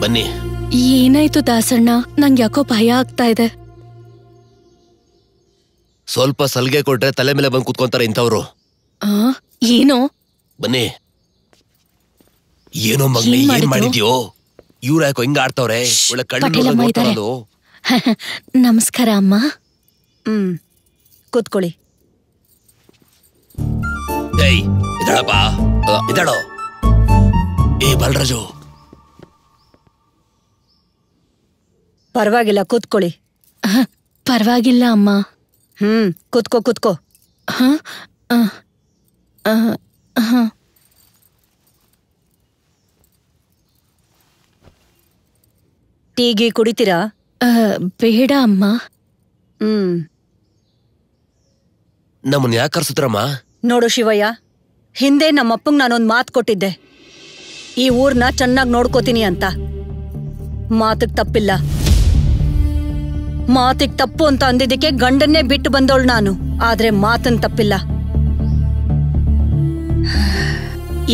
ಬನ್ನಿ. ಏನಾಯ್ತು ದಾಸಣ್ಣ? ನಂಗೆ ಯಾಕೋ ಭಯ ಆಗ್ತಾ ಇದೆ. ಸ್ವಲ್ಪ ಸಲ್ಗೆ ಕೊಟ್ರೆ ತಲೆ ಮೇಲೆ ಬಂದು ಕೂತ್ಕೊಂತಾರೆ ಇಂಥವ್ರು. ಏನೋ? ಬನ್ನಿ. ಏನೋ ಮಗ್ನಿ, ಏನ್ ಮಾಡಿದ್ಯೋ? ಇವ್ರ ಯಾಕೋ ಹಿಂಗ ಆಡ್ತವ್ರೆ? ಒಳ್ಳೆ ಕಳ್ಳು. ನಮಸ್ಕಾರ ಅಮ್ಮ. ಕೂತ್ಕೊಳ್ಳಿ. ಏಯ್ ಇದಾಳಪ್ಪ, ಇದಾಳೋ. ಏ ಬಾಲರಾಜು. ಪರವಾಗಿಲ್ಲ, ಕೂತ್ಕೊಳ್ಳಿ. ಪರವಾಗಿಲ್ಲ ಅಮ್ಮ. ಕೂತ್ಕೋ ಕೂತ್ಕೋ. ಟೀಗಿ ಕುಡಿತೀರಾ? ಬೇಡ ಅಮ್ಮ. ನಮ್ಮನ್ ಯಾಕೆ ಕರ್ಸಿದ್ರಮ್ಮ? ನೋಡು ಶಿವಯ್ಯ, ಹಿಂದೆ ನಮ್ಮಪ್ಪಂಗ್ ನಾನೊಂದ್ ಮಾತು ಕೊಟ್ಟಿದ್ದೆ, ಈ ಊರ್ನ ಚೆನ್ನಾಗಿ ನೋಡ್ಕೋತೀನಿ ಅಂತ. ಮಾತಿಗ್ ತಪ್ಪಿಲ್ಲ. ಮಾತಿಗ್ ತಪ್ಪು ಅಂತ ಅಂದಿದ್ದಕ್ಕೆ ಗಂಡನ್ನೇ ಬಿಟ್ಟು ಬಂದವಳು ನಾನು. ಆದ್ರೆ ಮಾತನ್ ತಪ್ಪಿಲ್ಲ.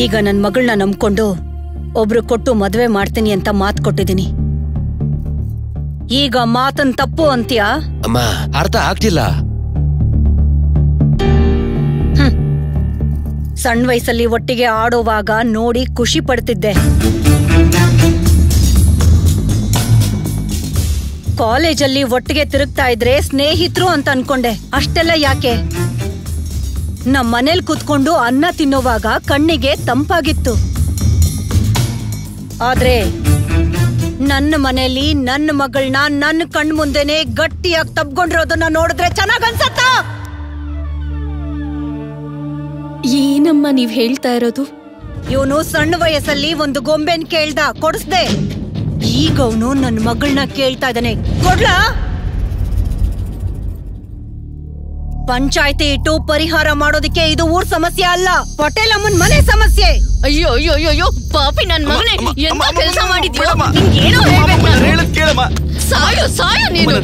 ಈಗ ನನ್ ಮಗಳನ್ನ ನಂಬ್ಕೊಂಡು ಒಬ್ರು ಕೊಟ್ಟು ಮದ್ವೆ ಮಾಡ್ತೀನಿ ಅಂತ ಮಾತು ಕೊಟ್ಟಿದ್ದೀನಿ. ಈಗ ಮಾತನ್ ತಪ್ಪು ಅಂತ್ಯಾ? ಅಮ್ಮ ಅರ್ಥ ಆಗ್ತಿಲ್ಲ. ಸಣ್ಣ ವಯಸ್ಸಲ್ಲಿ ಒಟ್ಟಿಗೆ ಆಡೋವಾಗ ನೋಡಿ ಖುಷಿ ಪಡ್ತಿದ್ದೆ. ಕಾಲೇಜಲ್ಲಿ ಒಟ್ಟಿಗೆ ತಿರುಗ್ತಾ ಇದ್ರೆ ಸ್ನೇಹಿತರು ಅಂತ ಅನ್ಕೊಂಡೆ. ಅಷ್ಟೆಲ್ಲ ಯಾಕೆ? ನಮ್ಮ ಮನೇಲಿ ಕೂತ್ಕೊಂಡು ಅನ್ನ ತಿನ್ನೋವಾಗ ಕಣ್ಣಿಗೆ ತಂಪಾಗಿತ್ತು. ಆದ್ರೆ ನನ್ನ ಮನೇಲಿ ನನ್ನ ಮಗಳನ್ನ ನನ್ನ ಕಣ್ ಮುಂದೆನೆ ಗಟ್ಟಿಯಾಗಿ ತಬ್ಕೊಂಡಿರೋದನ್ನ ನೋಡಿದ್ರೆ ಚೆನ್ನಾಗ್ ಅನ್ಸತ್ತ? ಏನಮ್ಮ ನೀವ್ ಹೇಳ್ತಾ ಇರೋದು? ಇವನು ಸಣ್ಣ ವಯಸ್ಸಲ್ಲಿ ಒಂದು ಗೊಂಬೆನ್ ಕೇಳ್ದ, ಕೊಡಿಸ್ದೆ. ಈಗ ಅವನು ನನ್ನ ಮಗಳನ್ನ ಕೇಳ್ತಾ ಇದ್ದಾನೆ, ಕೊಡ್ಲಾ? ಪಂಚಾಯ್ತಿ ಇಟ್ಟು ಪರಿಹಾರ ಮಾಡೋದಕ್ಕೆ ಇದು ಊರ್ ಸಮಸ್ಯೆ ಅಲ್ಲ, ಪಟೇಲ್ ಅಮ್ಮನ್ ಮನೆ ಸಮಸ್ಯೆ. ಅಯ್ಯೋ ಅಯ್ಯೋ ಅಯ್ಯೋ ಪಾಪಿ ನನ್ ಮಗನೇ, ಎಂತ ಕೆಲಸ ಮಾಡಿದ್ಯೋ? ಸಾಯೋ ಸಾಯೋ ನೀನು.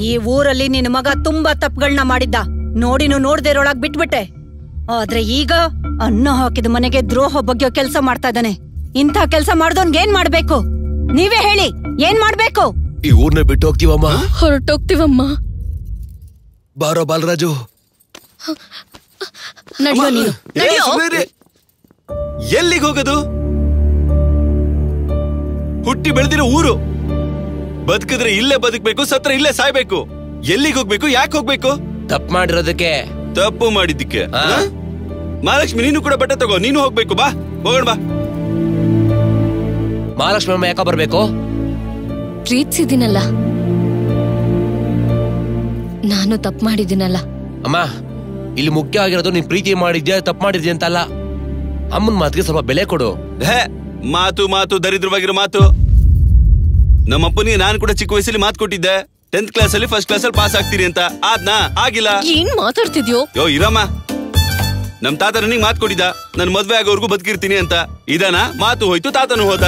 ಈ ಊರಲ್ಲಿ ನಿನ್ನ ಮಗ ತುಂಬಾ ತಪ್ಪುಗಳನ್ನ ಮಾಡಿದ್ದ, ನೋಡಿನೂ ನೋಡ್ದೇರೊಳಗ್ ಬಿಟ್ಬಿಟ್ಟೆ. ಆದ್ರೆ ಈಗ ಅನ್ನ ಹಾಕಿದ ಮನೆಗೆ ದ್ರೋಹ ಬಗ್ಗೆ ಕೆಲಸ ಮಾಡ್ತಾ ಇದ್ದಾನೆ. ಇಂಥ ಕೆಲಸ ಮಾಡ್ದೋನ್ಗೆ ಏನ್ ಮಾಡ್ಬೇಕು? ನೀವೇ ಹೇಳಿ, ಏನ್ ಮಾಡ್ಬೇಕು? ಈ ಊರ್ನ ಬಿಟ್ಟು ಹೋಗ್ತೀವಮ್ಮ. ಹೊರಟೋಗ್ತೀವಮ್ಮ. ಬಾರೋ ಬಾಲರಾಜು. ನಡಿಯೋ ನೀನು. ಎಲ್ಲಿಗೆ ಹೋಗೋದು? ಹುಟ್ಟಿ ಬೆಳೆದಿರೋ ಊರು. ಬದುಕಿದ್ರೆ ಇಲ್ಲೇ ಬದುಕ್ಬೇಕು, ಸತ್ರ ಇಲ್ಲೇ ಸಾಯ್ಬೇಕು. ಎಲ್ಲಿಗೆ ಹೋಗ್ಬೇಕು? ಯಾಕೆ ಹೋಗ್ಬೇಕು? ತಪ್ಪು ಮಾಡಿರೋದಕ್ಕೆ. ತಪ್ಪು ಮಾಡಿದ್ದಕ್ಕೆ? ಮಹಾಲಕ್ಷ್ಮಿ, ನೀನು ಕೂಡ ಬಟ್ಟೆ ತಗೋ, ನೀನು ಹೋಗ್ಬೇಕು. ಬಾ ಹೋಗೋಣ ಬಾ. ಮಹಾಲಕ್ಷ್ಮಿ ಅಮ್ಮ ಯಾಕ ಬರ್ಬೇಕು? ಪ್ರೀತಿಸಿದಿನಲ್ಲ ನಾನು, ತಪ್ಪು ಮಾಡಿದ್ದೀನಲ್ಲ. ಅಮ್ಮ, ಇಲ್ಲಿ ಮುಖ್ಯ ಆಗಿರೋದು ನೀನ್ ಪ್ರೀತಿ ಮಾಡಿದ್ಯಾ ತಪ್ಪು ಮಾಡಿದ್ಯಾ ಅಂತಲ್ಲ. ಅಮ್ಮನ್ ಮಾತಿಗೆ ಸ್ವಲ್ಪ ಬೆಲೆ ಕೊಡು. ಮಾತು ಮಾತು ದರಿದ್ರವಾಗಿರೋ ಮಾತು. ನಮ್ಮಪ್ಪನಿಗೆ ನಾನು ಕೂಡ ಚಿಕ್ಕ ವಯಸ್ಸಲ್ಲಿ ಮಾತು ಕೊಟ್ಟಿದ್ದೆ, 10th ಕ್ಲಾಸಲ್ಲಿ ಫಸ್ಟ್ ಕ್ಲಾಸಲ್ಲಿ ಪಾಸ್ ಆಗ್ತೀರಿ ಅಂತ. ಆದ್ನಾ? ಆಗಿಲ್ಲ. ಏನ್ ಮಾತಾಡ್ತಿದ್ಯೋ? ಯೋ ಇರಮ್ಮ, ನಮ್ ತಾತ ನನಗೆ ಮಾತು ಕೊಟ್ಟಿದ್ದ, ನನ್ ಮದ್ವೆ ಆಗೋರ್ಗು ಬದುಕಿರ್ತೀನಿ ಅಂತ. ಇದಾನ ಮಾತು ಹೋಯ್ತು, ತಾತನು ಹೋದ.